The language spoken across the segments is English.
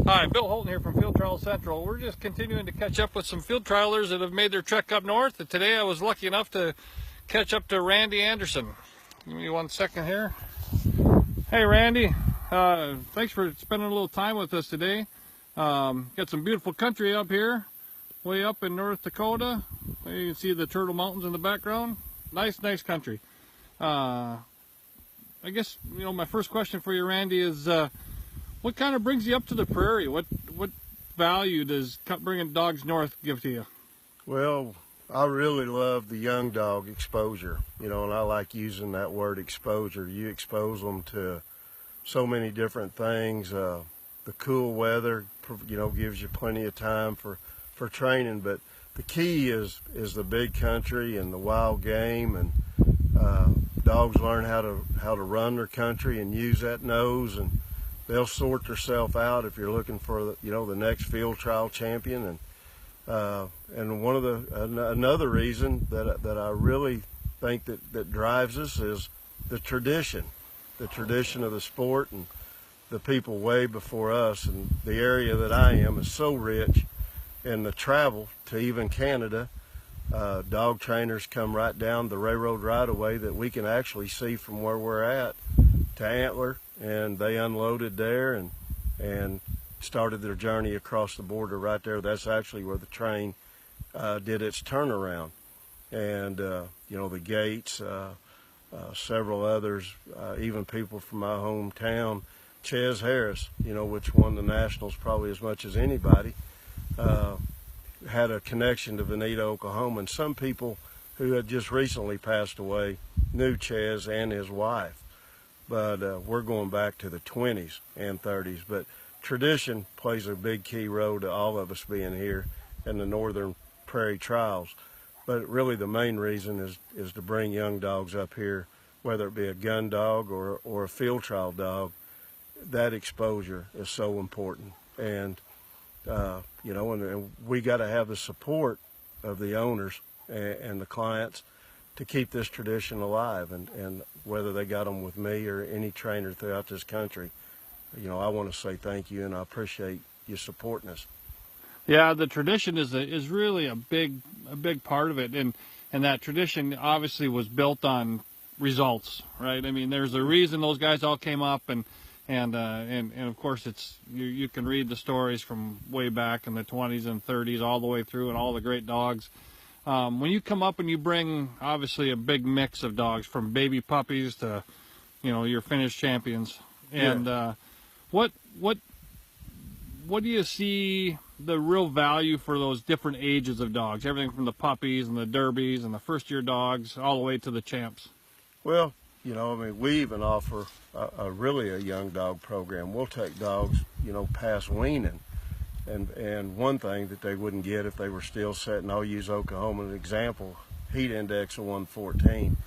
Hi, Bill Holton here from Field Trial Central. We're just continuing to catch up with some field trialers that have made their trek up north. And today I was lucky enough to catch up to Randy Anderson. Give me 1 second here. Hey Randy, thanks for spending a little time with us today. Got some beautiful country up here, way up in North Dakota. You can see the Turtle Mountains in the background. Nice country. I guess, my first question for you, Randy, is what kind of brings you up to the prairie? What value does bringing dogs north give to you? Well, I really love the young dog exposure, and I like using that word exposure. You expose them to so many different things. The cool weather, gives you plenty of time for training, but the key is the big country and the wild game, and dogs learn how to run their country and use that nose, and they'll sort themselves out if you're looking for the next field trial champion. And one of another reason that I really think that drives us is the tradition of the sport, and the people way before us. And the area that I am is so rich in the travel to even Canada. Dog trainers come right down the railroad right away that we can actually see from where we're at to Antler, and they unloaded there and started their journey across the border right there. That's actually where the train did its turnaround. And the Gates, several others, even people from my hometown, Ches Harris, which won the Nationals probably as much as anybody, had a connection to Veneta, Oklahoma. And some people who had just recently passed away knew Ches and his wife. But we're going back to the 20s and 30s. But tradition plays a big key role to all of us being here in the Northern Prairie Trials. But really the main reason is to bring young dogs up here, whether it be a gun dog or a field trial dog. That exposure is so important. And, and we got to have the support of the owners and the clients to keep this tradition alive. And whether they got them with me or any trainer throughout this country, I want to say thank you, and I appreciate you supporting us. Yeah, the tradition is really a big part of it, and that tradition obviously was built on results, right? I mean, there's a reason those guys all came up, and of course it's you can read the stories from way back in the 20s and 30s all the way through, and all the great dogs. When you come up and you bring obviously a big mix of dogs, from baby puppies to your finished champions, and yeah. What do you see the real value for those different ages of dogs? Everything from the puppies and the derbies and the first-year dogs all the way to the champs. Well, we even offer really a young dog program. We'll take dogs, past weaning. And one thing that they wouldn't get if they were still setting, I'll use Oklahoma as an example, heat index of 114.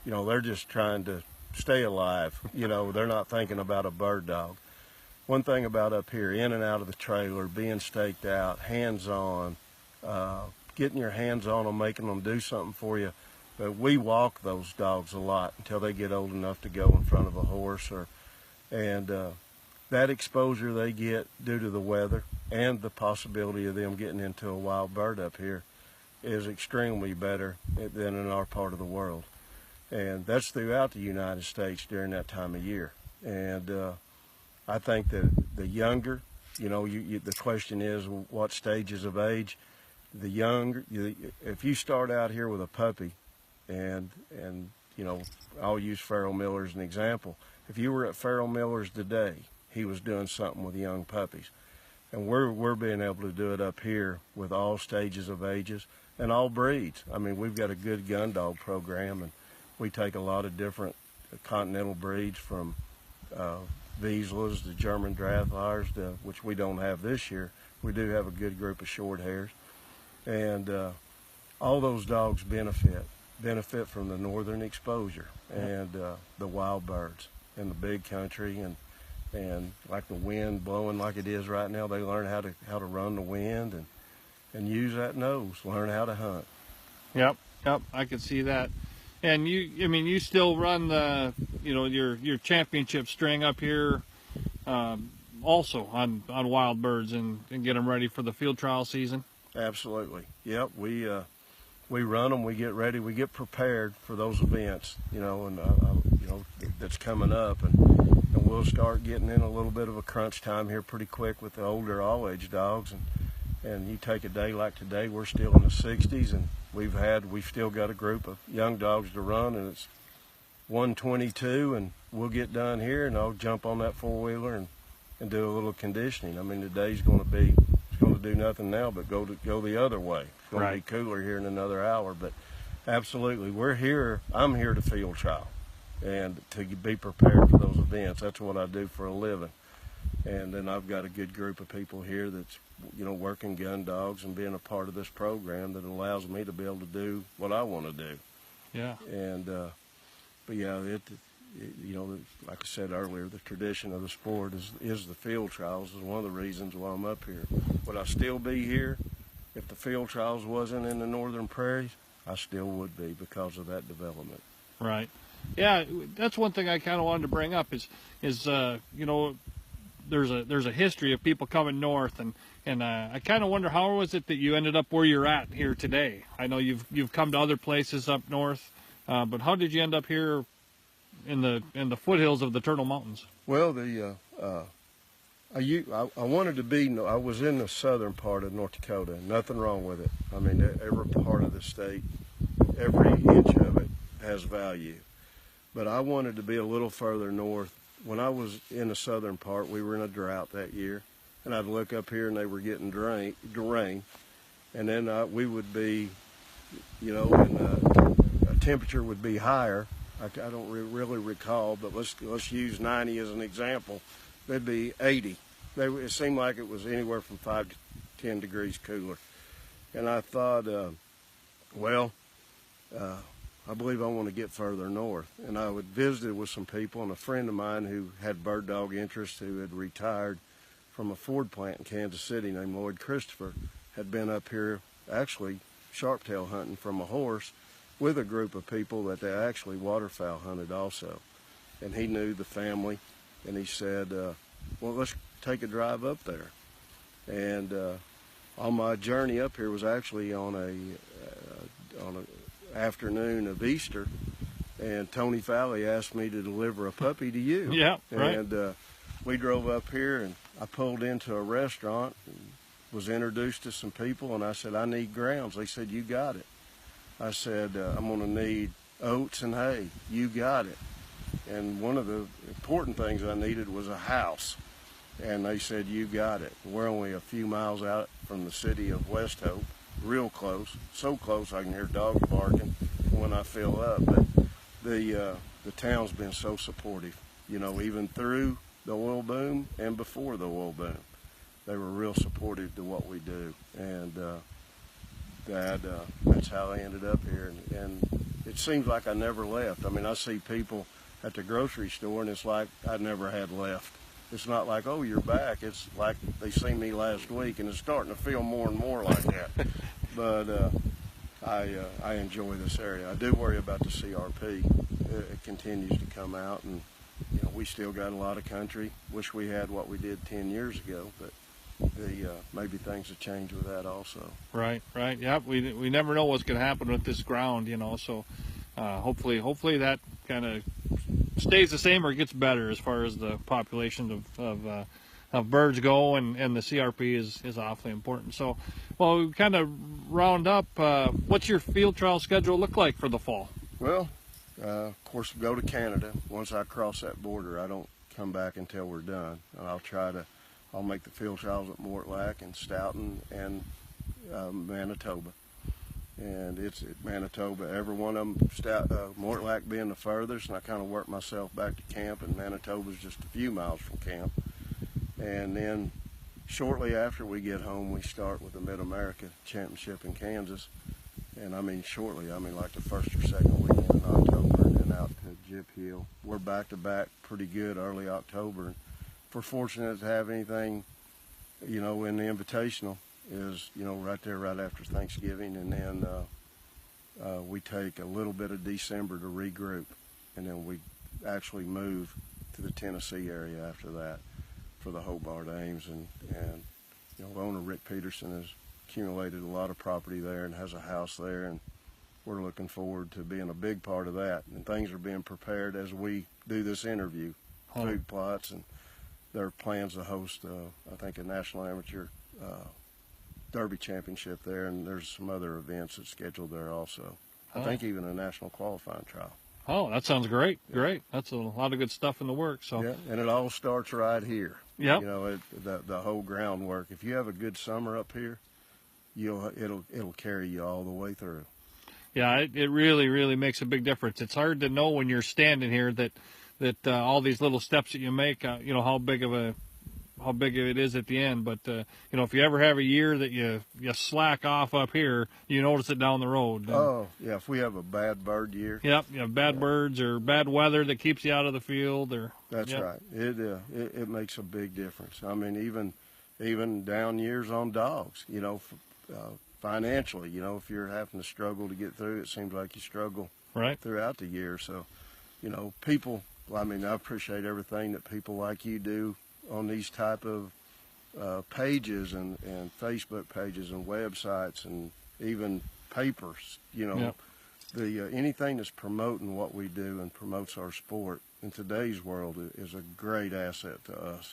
They're just trying to stay alive. They're not thinking about a bird dog. One thing about up here, in and out of the trailer, being staked out, hands-on, getting your hands on them, making them do something for you. But we walk those dogs a lot until they get old enough to go in front of a horse. That exposure they get due to the weather and the possibility of them getting into a wild bird up here is extremely better than in our part of the world. And that's throughout the United States during that time of year. And I think that the younger, the question is what stages of age. The younger, if you start out here with a puppy, and I'll use Farrell Miller as an example. If you were at Farrell Miller's today, he was doing something with young puppies. And we're being able to do it up here with all stages of ages and all breeds. I mean, we've got a good gun dog program, and we take a lot of different continental breeds, from Vizslas to German Drathars, which we don't have this year. We do have a good group of short hairs. And all those dogs benefit from the northern exposure and the wild birds in the big country, and like the wind blowing like it is right now, they learn how to run the wind and use that nose, learn how to hunt. Yep, I could see that. And you still run the, your championship string up here also on wild birds and get them ready for the field trial season? Absolutely. Yep. We run them. We get ready. We get prepared for those events. And that's coming up, and we'll start getting in a little bit of a crunch time here pretty quick with the older all-age dogs. And you take a day like today, we're still in the 60s, and we've still got a group of young dogs to run, and it's 1:22, and we'll get done here, and I'll jump on that four-wheeler and do a little conditioning. I mean, the day's going to do nothing now but go the other way. It's going to be cooler here in another hour, but absolutely, we're here. I'm here to field trial and to be prepared for those events. That's what I do for a living. And then I've got a good group of people here that's, working gun dogs and being a part of this program that allows me to be able to do what I want to do. Yeah. And, but yeah, like I said earlier, the tradition of the sport is the field trials is one of the reasons why I'm up here. Would I still be here if the field trials wasn't in the northern prairies? I still would be because of that development. Right. Yeah, that's one thing I kind of wanted to bring up is there's a history of people coming north, and I kind of wonder how was it that you ended up where you're at here today? I know you've come to other places up north, but how did you end up here in the foothills of the Turtle Mountains? Well, I wanted to be. I was in the southern part of North Dakota. Nothing wrong with it. I mean, every part of the state, every inch of it has value. But I wanted to be a little further north. When I was in the southern part, we were in a drought that year, and I'd look up here and they were getting rain, and then we would be, and temperature would be higher. I don't really recall, but let's use 90 as an example. They'd be 80. It seemed like it was anywhere from 5 to 10 degrees cooler, and I thought, I believe I want to get further north. And I would visit with some people, and a friend of mine who had bird dog interest, who had retired from a Ford plant in Kansas City named Lloyd Christopher, had been up here actually sharptail hunting from a horse with a group of people that they actually waterfowl hunted also. And he knew the family, and he said, well, let's take a drive up there. And on my journey up here was actually on a afternoon of Easter, and Tony Fowley asked me to deliver a puppy to you. Yeah, right. And we drove up here, and I pulled into a restaurant and was introduced to some people, and I said, I need grounds. They said, you got it. I said, I'm going to need oats and hay. You got it. And one of the important things I needed was a house. And they said, you got it. We're only a few miles out from the city of West Hope, real close, so close I can hear dogs barking when I fill up. But the town's been so supportive, even through the oil boom and before the oil boom. They were real supportive to what we do, and that's how I ended up here. And it seems like I never left. I mean, I see people at the grocery store, and it's like I never had left. It's not like, oh, you're back. It's like they seen me last week, and it's starting to feel more and more like that. But I enjoy this area. I do worry about the CRP. It continues to come out, and we still got a lot of country. Wish we had what we did 10 years ago, but maybe things have changed with that also. Right. Yeah, we never know what's going to happen with this ground, So hopefully that kind of stays the same or gets better as far as the population of birds go, and the CRP is awfully important. So, well, we kind of round up. What's your field trial schedule look like for the fall? Well, of course, go to Canada. Once I cross that border, I don't come back until we're done. I'll make the field trials at Mortlack and Stoughton and Manitoba. And it's at Manitoba. Every one of them, Mortlack being the furthest, and I kind of work myself back to camp, and Manitoba's just a few miles from camp. And then shortly after we get home, we start with the Mid-America Championship in Kansas. And I mean shortly, I mean like the first or second weekend in October, and then out to Gyp Hill. We're back-to-back pretty good early October. And if we're fortunate to have anything, in the Invitational, is right there right after Thanksgiving, and then we take a little bit of December to regroup, and then we actually move to the Tennessee area after that. for the Hobart Ames, and you know, owner Rick Peterson has accumulated a lot of property there and has a house there, and we're looking forward to being a big part of that. And things are being prepared as we do this interview. Food plots, and there are plans to host, I think, a National Amateur Derby Championship there, and there's some other events that's scheduled there also. I think even a national qualifying trial. Oh, that sounds great. Great. That's a lot of good stuff in the works. So. Yeah, and it all starts right here. Yeah. You know, the whole groundwork. If you have a good summer up here, it'll carry you all the way through. Yeah, it really makes a big difference. It's hard to know when you're standing here that all these little steps that you make, you know, how big of it is at the end. But you know, if you ever have a year that you slack off up here, you notice it down the road. Oh yeah, if we have a bad bird year. Yep, you have bad birds or bad weather that keeps you out of the field. That's right. It makes a big difference. I mean, even down years on dogs. You know, financially, you know, if you're having to struggle to get through, it seems like you struggle throughout the year. So, you know, people. I mean, I appreciate everything that people like you do on these type of pages and Facebook pages and websites and even papers. You know, anything that's promoting what we do and promotes our sport in today's world is a great asset to us.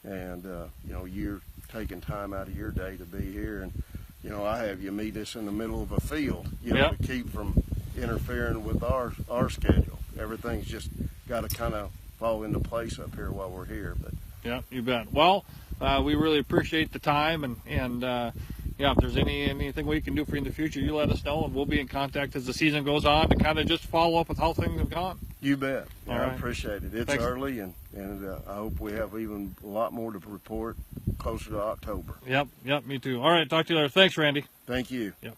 And you know, you're taking time out of your day to be here, and you know, I have you meet us in the middle of a field, you know, to keep from interfering with our schedule. Everything's just got to kind of fall into place up here while we're here. But yeah, you bet. Well, we really appreciate the time, and yeah, if there's anything we can do for you in the future, you let us know, and we'll be in contact as the season goes on to kind of just follow up with how things have gone. You bet. All I right. appreciate it. It's Thanks. early, and I hope we have even a lot more to report closer to October. Yep, me too. All right, talk to you later. Thanks, Randy. Thank you. Yep.